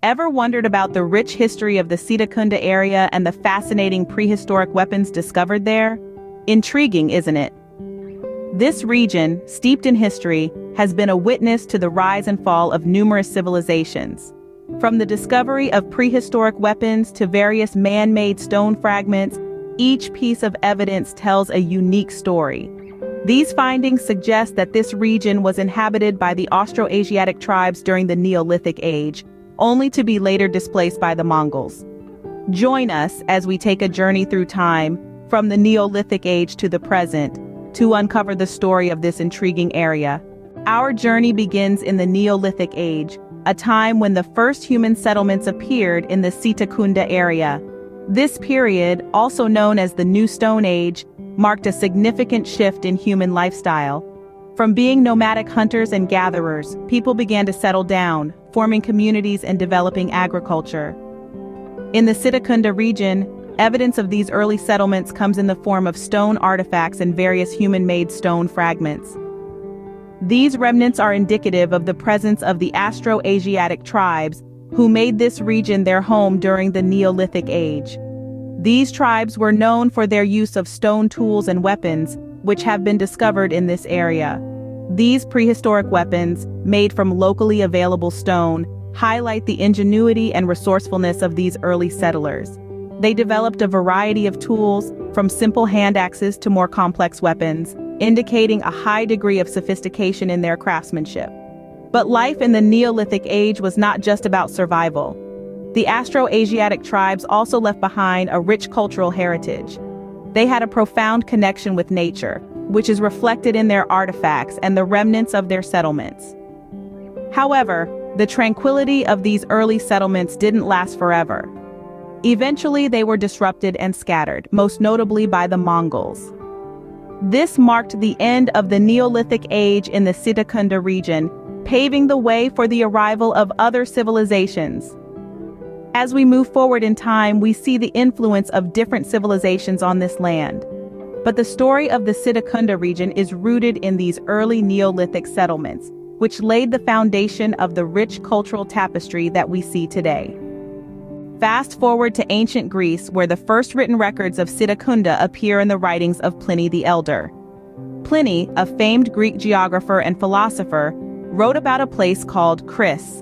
Ever wondered about the rich history of the Sitakunda area and the fascinating prehistoric weapons discovered there? Intriguing, isn't it? This region, steeped in history, has been a witness to the rise and fall of numerous civilizations. From the discovery of prehistoric weapons to various man-made stone fragments, each piece of evidence tells a unique story. These findings suggest that this region was inhabited by the Austroasiatic tribes during the Neolithic Age, only to be later displaced by the Mongols. Join us as we take a journey through time, from the Neolithic Age to the present, to uncover the story of this intriguing area. Our journey begins in the Neolithic Age, a time when the first human settlements appeared in the Sitakunda area. This period, also known as the New Stone Age, marked a significant shift in human lifestyle. From being nomadic hunters and gatherers, people began to settle down, forming communities and developing agriculture. In the Sitakunda region, evidence of these early settlements comes in the form of stone artifacts and various human-made stone fragments. These remnants are indicative of the presence of the Austroasiatic tribes who made this region their home during the Neolithic Age. These tribes were known for their use of stone tools and weapons, which have been discovered in this area. These prehistoric weapons, made from locally available stone, highlight the ingenuity and resourcefulness of these early settlers. They developed a variety of tools, from simple hand axes to more complex weapons, indicating a high degree of sophistication in their craftsmanship. But life in the Neolithic Age was not just about survival. The Austroasiatic tribes also left behind a rich cultural heritage. They had a profound connection with nature, which is reflected in their artifacts and the remnants of their settlements. However, the tranquility of these early settlements didn't last forever. Eventually, they were disrupted and scattered, most notably by the Mongols. This marked the end of the Neolithic Age in the Sitakunda region, paving the way for the arrival of other civilizations. As we move forward in time, we see the influence of different civilizations on this land. But the story of the Sitakunda region is rooted in these early Neolithic settlements, which laid the foundation of the rich cultural tapestry that we see today. Fast forward to ancient Greece, where the first written records of Sitakunda appear in the writings of Pliny the Elder. Pliny, a famed Greek geographer and philosopher, wrote about a place called Chris.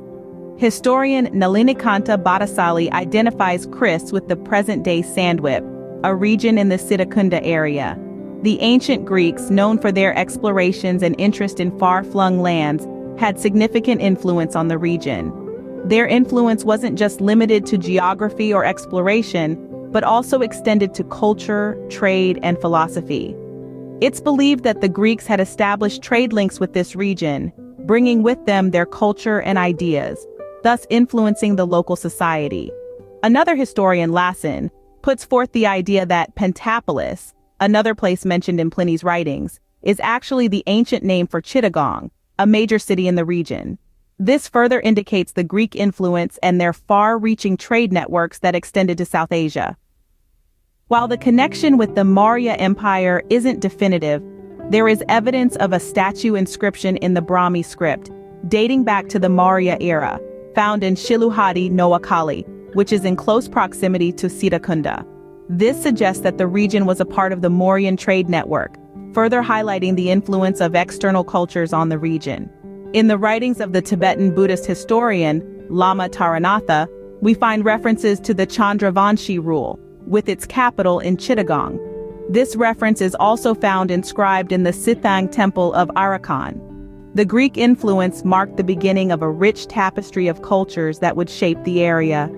Historian Nalinikanta Bhattacali identifies Chris with the present-day Sandwip, a region in the Sitakunda area. The ancient Greeks, known for their explorations and interest in far-flung lands, had significant influence on the region. Their influence wasn't just limited to geography or exploration, but also extended to culture, trade, and philosophy. It's believed that the Greeks had established trade links with this region, bringing with them their culture and ideas, thus influencing the local society. Another historian, Lassen, puts forth the idea that Pentapolis, another place mentioned in Pliny's writings, is actually the ancient name for Chittagong, a major city in the region. This further indicates the Greek influence and their far-reaching trade networks that extended to South Asia. While the connection with the Maurya Empire isn't definitive, there is evidence of a statue inscription in the Brahmi script, dating back to the Maurya era, found in Shiluhadi, Noakhali, which is in close proximity to Sitakunda. This suggests that the region was a part of the Mauryan trade network, further highlighting the influence of external cultures on the region. In the writings of the Tibetan Buddhist historian, Lama Taranatha, we find references to the Chandravanshi rule, with its capital in Chittagong. This reference is also found inscribed in the Sithang Temple of Arakan. The Greek influence marked the beginning of a rich tapestry of cultures that would shape the area.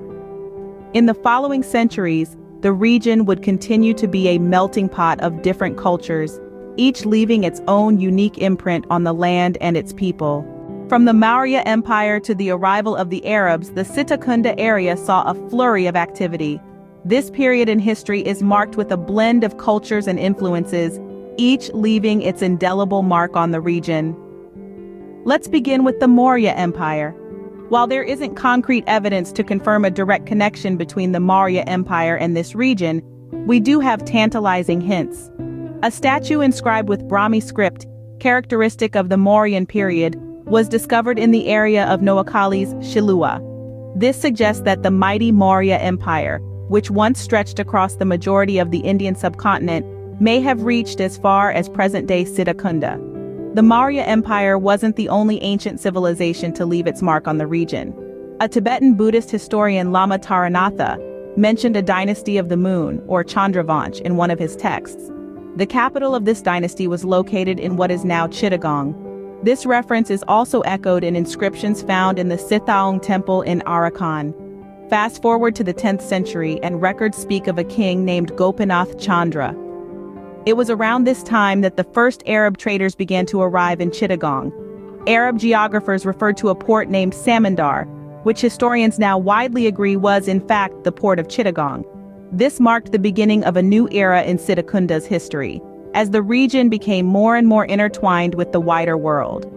In the following centuries, the region would continue to be a melting pot of different cultures, each leaving its own unique imprint on the land and its people. From the Maurya Empire to the arrival of the Arabs, the Sitakunda area saw a flurry of activity. This period in history is marked with a blend of cultures and influences, each leaving its indelible mark on the region. Let's begin with the Maurya Empire. While there isn't concrete evidence to confirm a direct connection between the Maurya Empire and this region, we do have tantalizing hints. A statue inscribed with Brahmi script, characteristic of the Mauryan period, was discovered in the area of Noakhali's Shilua. This suggests that the mighty Maurya Empire, which once stretched across the majority of the Indian subcontinent, may have reached as far as present-day Siddhakunda. The Maurya Empire wasn't the only ancient civilization to leave its mark on the region. A Tibetan Buddhist historian, Lama Taranatha, mentioned a dynasty of the moon, or Chandravansh, in one of his texts. The capital of this dynasty was located in what is now Chittagong. This reference is also echoed in inscriptions found in the Chittagong temple in Arakan. Fast forward to the 10th century and records speak of a king named Gopinath Chandra. It was around this time that the first Arab traders began to arrive in Chittagong. Arab geographers referred to a port named Samandar, which historians now widely agree was in fact the port of Chittagong. This marked the beginning of a new era in Siddhakunda's history, as the region became more and more intertwined with the wider world.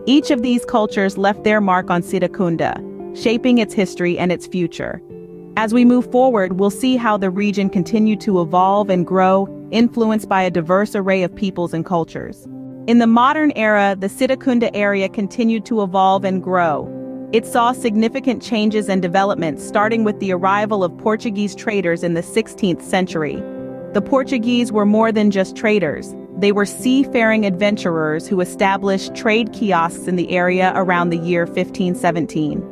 Each of these cultures left their mark on Siddhakunda, shaping its history and its future. As we move forward, we'll see how the region continued to evolve and grow, influenced by a diverse array of peoples and cultures. In the modern era, the Siddhakunda area continued to evolve and grow. It saw significant changes and developments, starting with the arrival of Portuguese traders in the 16th century. The Portuguese were more than just traders. They were seafaring adventurers who established trade kiosks in the area around the year 1517.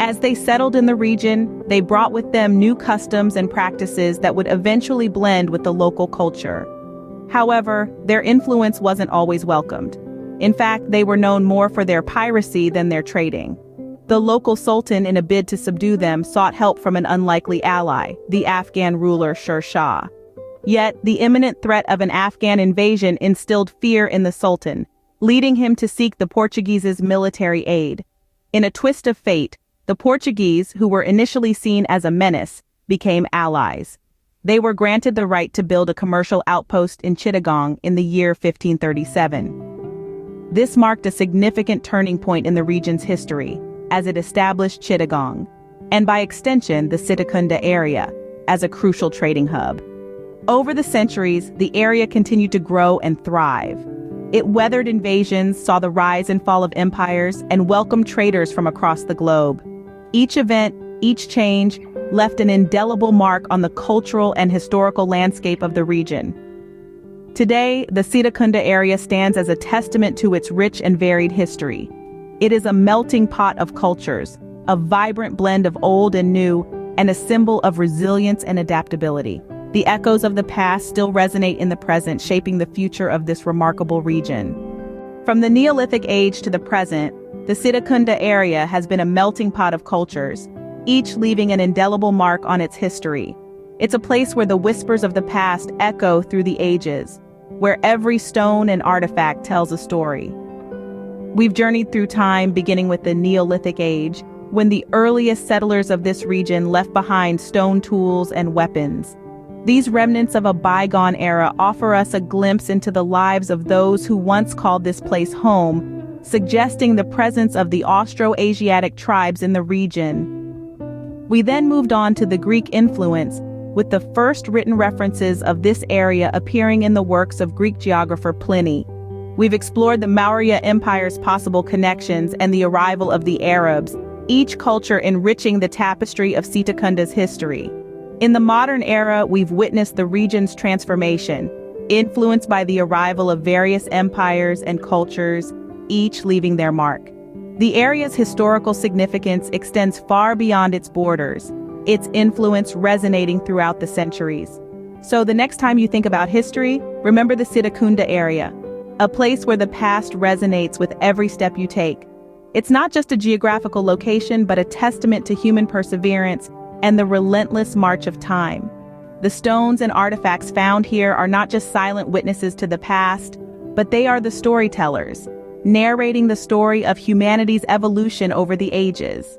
As they settled in the region, they brought with them new customs and practices that would eventually blend with the local culture. However, their influence wasn't always welcomed. In fact, they were known more for their piracy than their trading. The local sultan, in a bid to subdue them, sought help from an unlikely ally, the Afghan ruler Sher Shah. Yet, the imminent threat of an Afghan invasion instilled fear in the sultan, leading him to seek the Portuguese's military aid. In a twist of fate, the Portuguese, who were initially seen as a menace, became allies. They were granted the right to build a commercial outpost in Chittagong in the year 1537. This marked a significant turning point in the region's history, as it established Chittagong, and by extension the Siddhakunda area, as a crucial trading hub. Over the centuries, the area continued to grow and thrive. It weathered invasions, saw the rise and fall of empires, and welcomed traders from across the globe. Each event, each change, left an indelible mark on the cultural and historical landscape of the region. Today, the Siddhakunda area stands as a testament to its rich and varied history. It is a melting pot of cultures, a vibrant blend of old and new, and a symbol of resilience and adaptability. The echoes of the past still resonate in the present, shaping the future of this remarkable region. From the Neolithic age to the present, the Siddhakunda area has been a melting pot of cultures, each leaving an indelible mark on its history. It's a place where the whispers of the past echo through the ages, where every stone and artifact tells a story. We've journeyed through time, beginning with the Neolithic age, when the earliest settlers of this region left behind stone tools and weapons. These remnants of a bygone era offer us a glimpse into the lives of those who once called this place home, suggesting the presence of the Austroasiatic tribes in the region. We then moved on to the Greek influence, with the first written references of this area appearing in the works of Greek geographer Pliny. We've explored the Maurya Empire's possible connections and the arrival of the Arabs, each culture enriching the tapestry of Siddhakunda's history. In the modern era, we've witnessed the region's transformation, influenced by the arrival of various empires and cultures, each leaving their mark. The area's historical significance extends far beyond its borders, its influence resonating throughout the centuries. So the next time you think about history, remember the Siddhakunda area, a place where the past resonates with every step you take. It's not just a geographical location, but a testament to human perseverance and the relentless march of time. The stones and artifacts found here are not just silent witnesses to the past, but they are the storytellers, narrating the story of humanity's evolution over the ages.